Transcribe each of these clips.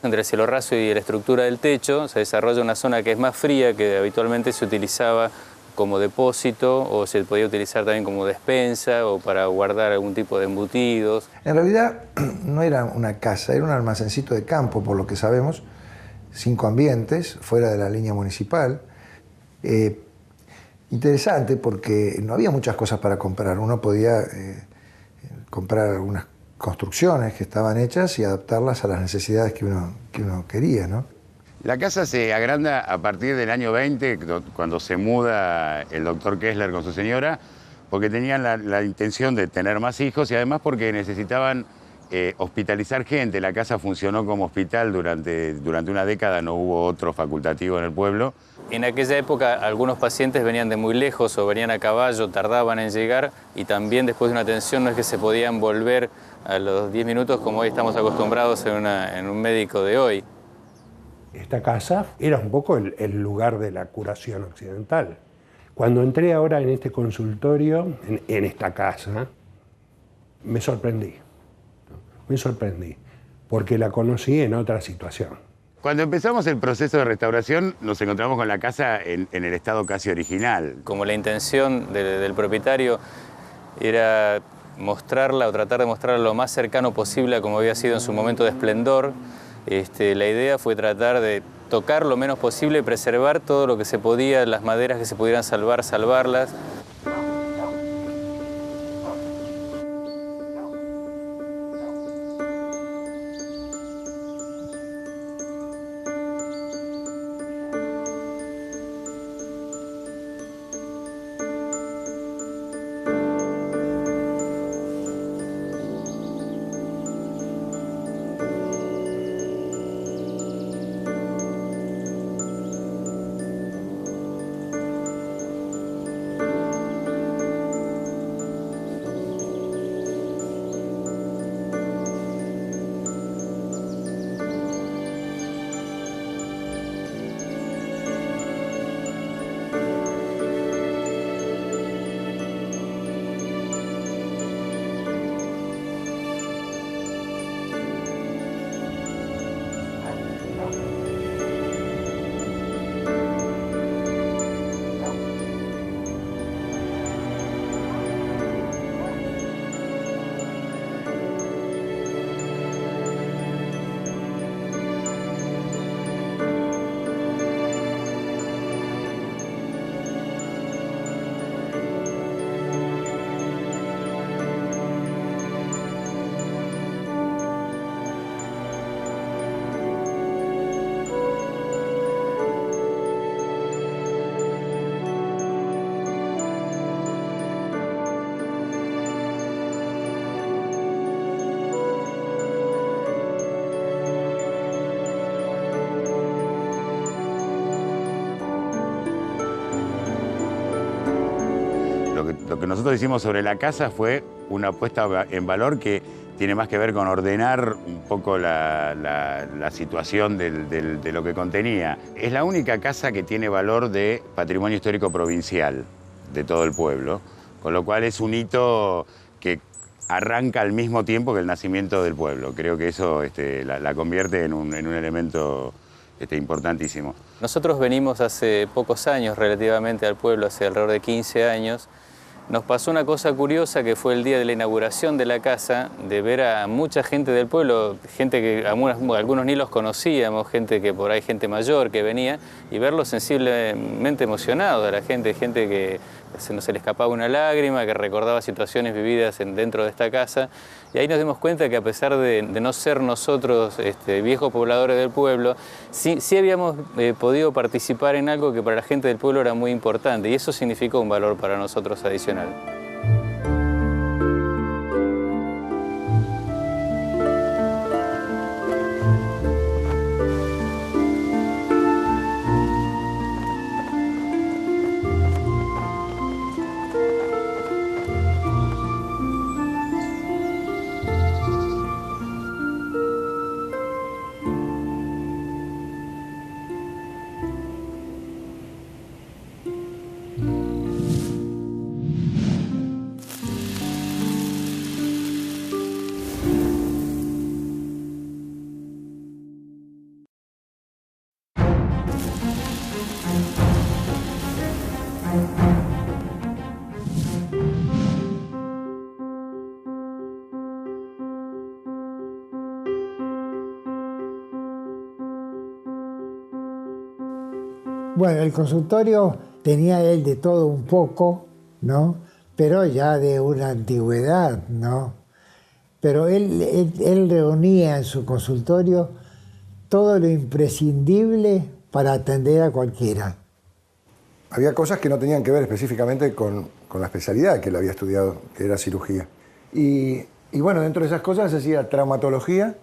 entre el cielo raso y la estructura del techo se desarrolla una zona que es más fría, que habitualmente se utilizaba como depósito o se podía utilizar también como despensa o para guardar algún tipo de embutidos. En realidad no era una casa, era un almacencito de campo, por lo que sabemos, 5 ambientes, fuera de la línea municipal. Interesante porque no había muchas cosas para comprar. Uno podía comprar algunas construcciones que estaban hechas y adaptarlas a las necesidades que uno quería, ¿no? La casa se agranda a partir del año 20, cuando se muda el doctor Kessler con su señora, porque tenían la intención de tener más hijos y además porque necesitaban hospitalizar gente. La casa funcionó como hospital durante una década, no hubo otro facultativo en el pueblo. En aquella época algunos pacientes venían de muy lejos o venían a caballo, tardaban en llegar y también después de una atención no es que se podían volver a los 10 minutos como hoy estamos acostumbrados en un médico de hoy. Esta casa era un poco el lugar de la curación occidental. Cuando entré ahora en este consultorio, en esta casa, me sorprendí, porque la conocí en otra situación. Cuando empezamos el proceso de restauración nos encontramos con la casa en el estado casi original. Como la intención del propietario era mostrarla o tratar de mostrarla lo más cercano posible a como había sido en su momento de esplendor, la idea fue tratar de tocar lo menos posible, preservar todo lo que se podía, las maderas que se pudieran salvar, salvarlas. Lo que nosotros hicimos sobre la casa fue una puesta en valor que tiene más que ver con ordenar un poco la situación de lo que contenía. Es la única casa que tiene valor de patrimonio histórico provincial de todo el pueblo, con lo cual es un hito que arranca al mismo tiempo que el nacimiento del pueblo. Creo que eso la convierte en un elemento importantísimo. Nosotros venimos hace pocos años relativamente al pueblo, hace alrededor de 15 años. Nos pasó una cosa curiosa que fue el día de la inauguración de la casa, de ver a mucha gente del pueblo, gente que algunos ni los conocíamos, gente que por ahí, gente mayor que venía, y verlos sensiblemente emocionados a la gente que no se le escapaba una lágrima, que recordaba situaciones vividas dentro de esta casa. Y ahí nos dimos cuenta que a pesar de no ser nosotros viejos pobladores del pueblo, sí habíamos podido participar en algo que para la gente del pueblo era muy importante y eso significó un valor para nosotros adicional. Bueno, el consultorio tenía él de todo un poco, ¿no? Pero ya de una antigüedad, ¿no? Pero él reunía en su consultorio todo lo imprescindible para atender a cualquiera. Había cosas que no tenían que ver específicamente con la especialidad que él había estudiado, que era cirugía. Y bueno, dentro de esas cosas se hacía traumatología,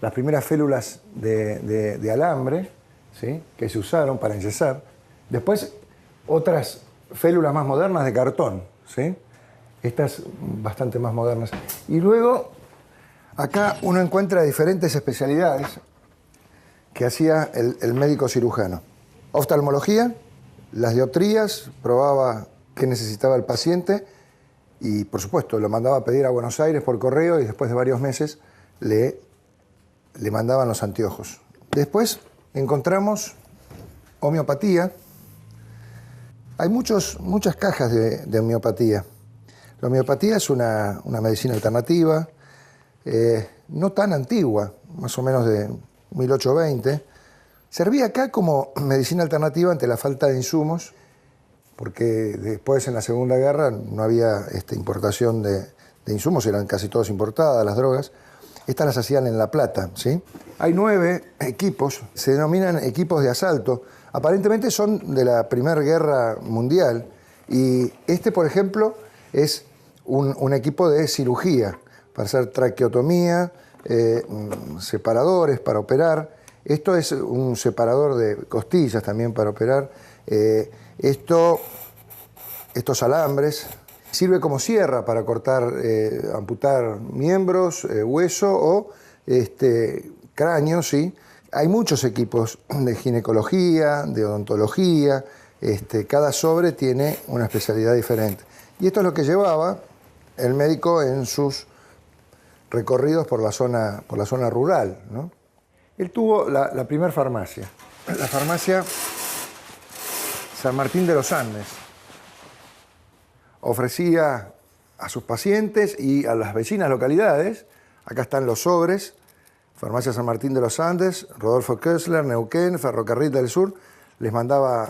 las primeras félulas de alambre, ¿sí?, que se usaron para enyesar. Después, otras félulas más modernas de cartón, ¿sí?, estas bastante más modernas. Y luego, acá uno encuentra diferentes especialidades que hacía el médico cirujano. Oftalmología, las dioptrías, probaba qué necesitaba el paciente y, por supuesto, lo mandaba a pedir a Buenos Aires por correo y después de varios meses le mandaban los anteojos. Después encontramos homeopatía. Hay muchas cajas de homeopatía. La homeopatía es una medicina alternativa, no tan antigua, más o menos de 1820. Servía acá como medicina alternativa ante la falta de insumos, porque después en la Segunda Guerra no había importación de insumos, eran casi todos importadas las drogas. Estas las hacían en La Plata, ¿sí? Hay 9 equipos, se denominan equipos de asalto. Aparentemente son de la Primera Guerra Mundial. Y por ejemplo, es un equipo de cirugía para hacer traqueotomía, separadores para operar. Esto es un separador de costillas también para operar. Estos alambres. Sirve como sierra para cortar, amputar miembros, hueso o cráneo, ¿sí? Hay muchos equipos de ginecología, de odontología. Cada sobre tiene una especialidad diferente. Y esto es lo que llevaba el médico en sus recorridos por la zona rural, ¿no? Él tuvo la primera farmacia, la farmacia San Martín de los Andes. Ofrecía a sus pacientes y a las vecinas localidades, acá están los sobres, Farmacia San Martín de los Andes, Rodolfo Kessler, Neuquén, Ferrocarril del Sur, les mandaba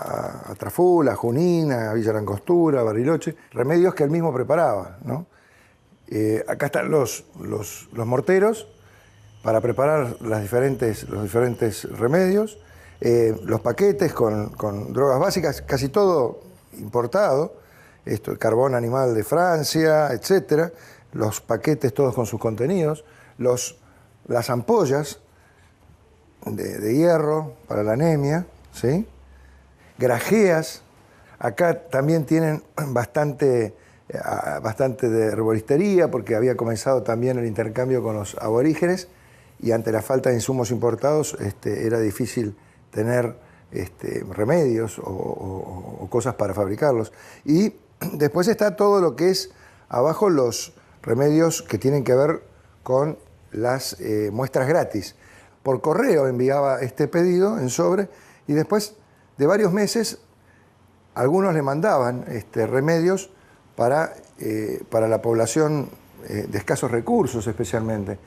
a Traful, a Junín, a Villa Langostura, a Bariloche, remedios que él mismo preparaba, ¿no? Acá están los morteros para preparar los diferentes remedios, los paquetes con drogas básicas, casi todo importado, el carbón animal de Francia, etcétera, los paquetes todos con sus contenidos, las ampollas de hierro para la anemia, ¿sí? Grajeas, acá también tienen bastante de herboristería porque había comenzado también el intercambio con los aborígenes y ante la falta de insumos importados era difícil tener remedios o cosas para fabricarlos. Y después está todo lo que es abajo los remedios que tienen que ver con las muestras gratis. Por correo enviaba este pedido en sobre y después de varios meses algunos le mandaban remedios para la población de escasos recursos especialmente.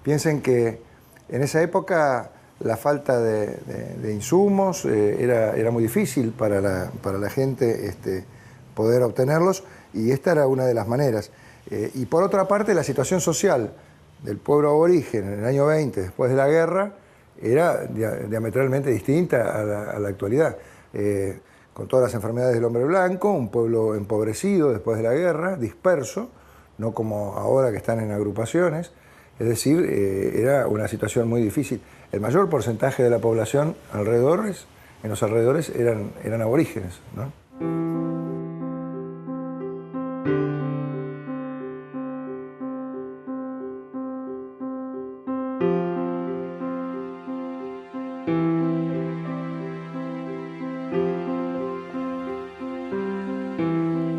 Piensen que en esa época la falta de insumos era muy difícil para la gente poder obtenerlos y esta era una de las maneras. Y por otra parte, la situación social del pueblo aborigen en el año 20, después de la guerra, era diametralmente distinta a la actualidad. Con todas las enfermedades del hombre blanco, un pueblo empobrecido después de la guerra, disperso, no como ahora que están en agrupaciones. Es decir, era una situación muy difícil. El mayor porcentaje de la población en los alrededores eran aborígenes, ¿no?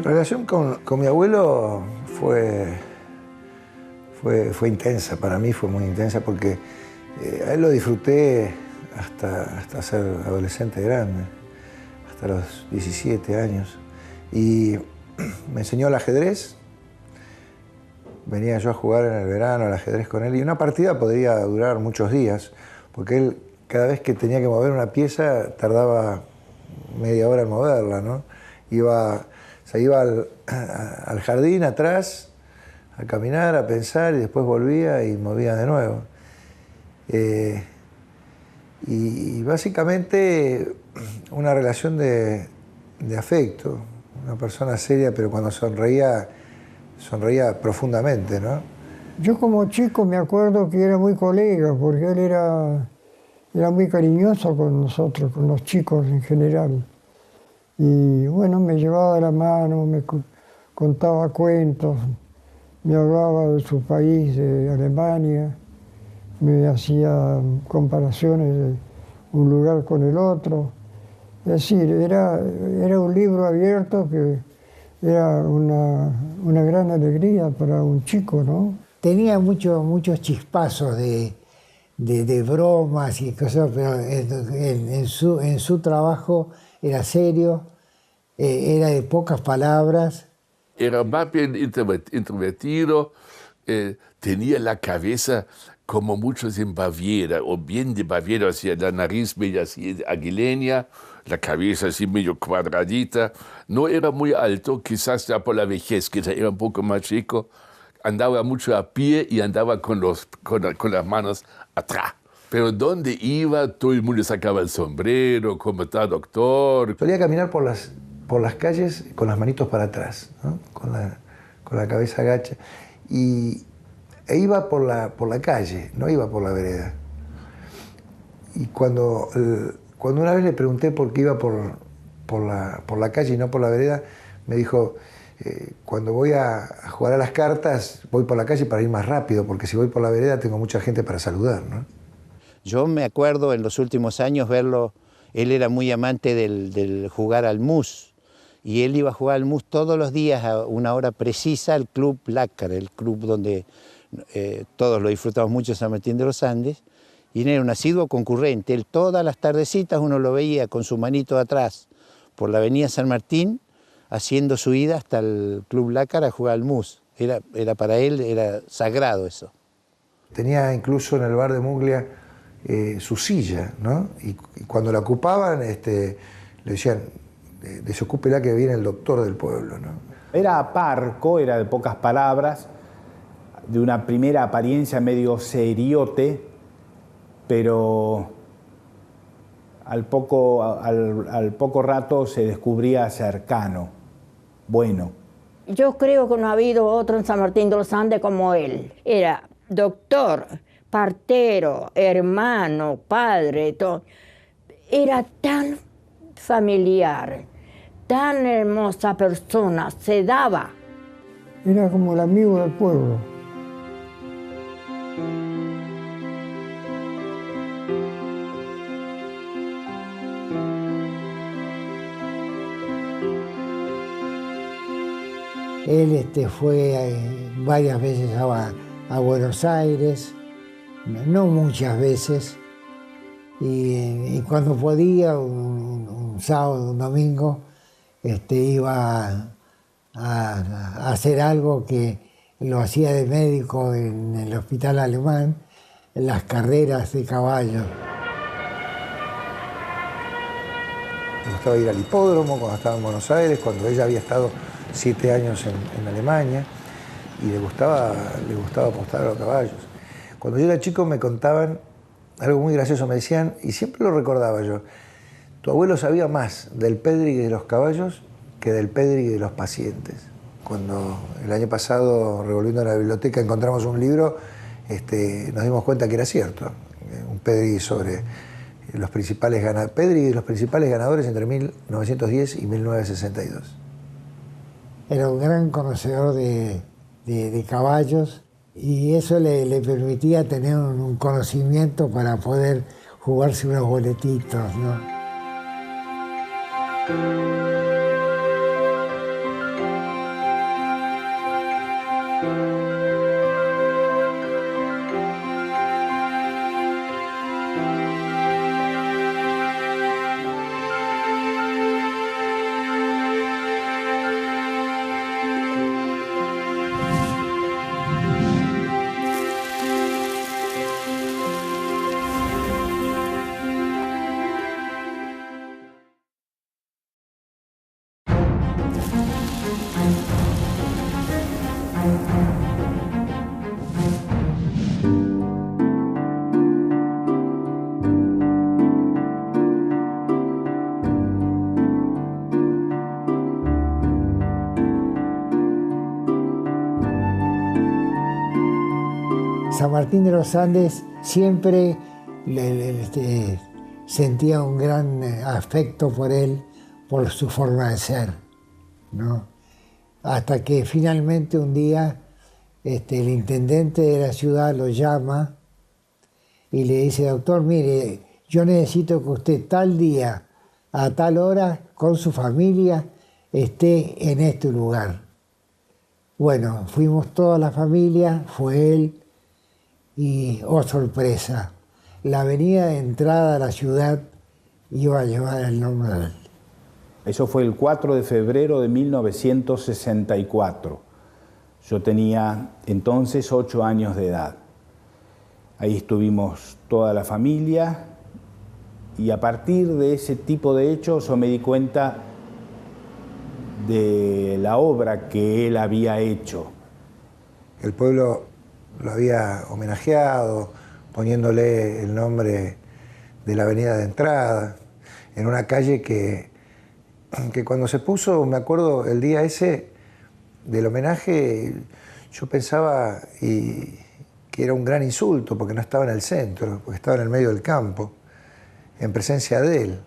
La relación con mi abuelo fue intensa, para mí fue muy intensa porque a él lo disfruté hasta ser adolescente grande, hasta los 17 años. Y me enseñó el ajedrez, venía yo a jugar en el verano al ajedrez con él y una partida podría durar muchos días, porque él cada vez que tenía que mover una pieza tardaba media hora en moverla, ¿no? Se iba al jardín atrás a caminar, a pensar, y después volvía y movía de nuevo. Y básicamente una relación de afecto, una persona seria, pero cuando sonreía profundamente, ¿no? Yo como chico me acuerdo que era muy colega, porque él era muy cariñoso con nosotros, con los chicos en general. Y bueno, me llevaba de la mano, me contaba cuentos, me hablaba de su país, de Alemania, me hacía comparaciones de un lugar con el otro. Es decir, era un libro abierto que era una gran alegría para un chico, ¿no? Tenía muchos chispazos de bromas y cosas, pero en su trabajo era serio, era de pocas palabras. Era más bien introvertido, tenía la cabeza como muchos en Baviera, o bien de Baviera, así, la nariz medio así aguileña, la cabeza así medio cuadradita. No era muy alto, quizás ya por la vejez, que era un poco más chico. Andaba mucho a pie y andaba con las manos atrás. Pero donde iba, todo el mundo sacaba el sombrero, como está doctor. Solía caminar por las calles con las manitos para atrás, ¿no? con la cabeza agacha. E iba por la calle, no iba por la vereda. Y cuando una vez le pregunté por qué iba por la calle y no por la vereda, me dijo, cuando voy a jugar a las cartas, voy por la calle para ir más rápido, porque si voy por la vereda tengo mucha gente para saludar, ¿no? Yo me acuerdo en los últimos años verlo, él era muy amante del jugar al mus, y él iba a jugar al mus todos los días a una hora precisa al Club Lácar, el club donde todos lo disfrutamos mucho, San Martín de los Andes, y él era un asiduo concurrente. Él todas las tardecitas uno lo veía con su manito atrás por la avenida San Martín, haciendo su ida hasta el Club Lácar a jugar al mus. Era para él, era sagrado eso. Tenía incluso en el bar de Muglia su silla, ¿no? Y cuando la ocupaban, le decían, desocúpela que viene el doctor del pueblo, ¿no? Era parco, era de pocas palabras, de una primera apariencia medio seriote, pero al poco rato se descubría cercano, bueno. Yo creo que no ha habido otro en San Martín de los Andes como él. Era doctor, partero, hermano, padre, todo. Era tan familiar, tan hermosa persona, se daba. Era como el amigo del pueblo. Él fue varias veces a Buenos Aires, no muchas veces, y cuando podía, un sábado, un domingo, iba a hacer algo que lo hacía de médico en el hospital alemán, en las carreras de caballo. Le gustaba ir al hipódromo cuando estaba en Buenos Aires, cuando ella había estado 7 años en Alemania, y le gustaba apostar a los caballos. Cuando yo era chico me contaban algo muy gracioso, me decían, y siempre lo recordaba yo, tu abuelo sabía más del pédigree de los caballos que del pédigree de los pacientes. Cuando el año pasado, revolviendo la biblioteca, encontramos un libro, nos dimos cuenta que era cierto, un pédigree sobre los principales ganadores entre 1910 y 1962. Era un gran conocedor de caballos y eso le permitía tener un conocimiento para poder jugarse unos boletitos, ¿no? San Martín de los Andes siempre sentía un gran afecto por él, por su forma de ser, ¿no? Hasta que finalmente un día el intendente de la ciudad lo llama y le dice: doctor, mire, yo necesito que usted tal día, a tal hora, con su familia, esté en este lugar. Bueno, fuimos toda la familia, fue él, y oh sorpresa, la avenida de entrada a la ciudad iba a llevar el nombre de él. Eso fue el 4 de febrero de 1964. Yo tenía entonces 8 años de edad. Ahí estuvimos toda la familia y a partir de ese tipo de hechos yo me di cuenta de la obra que él había hecho. El pueblo lo había homenajeado, poniéndole el nombre de la avenida de entrada, en una calle que cuando se puso, me acuerdo, el día ese del homenaje, yo pensaba que era un gran insulto, porque no estaba en el centro, porque estaba en el medio del campo, en presencia de él.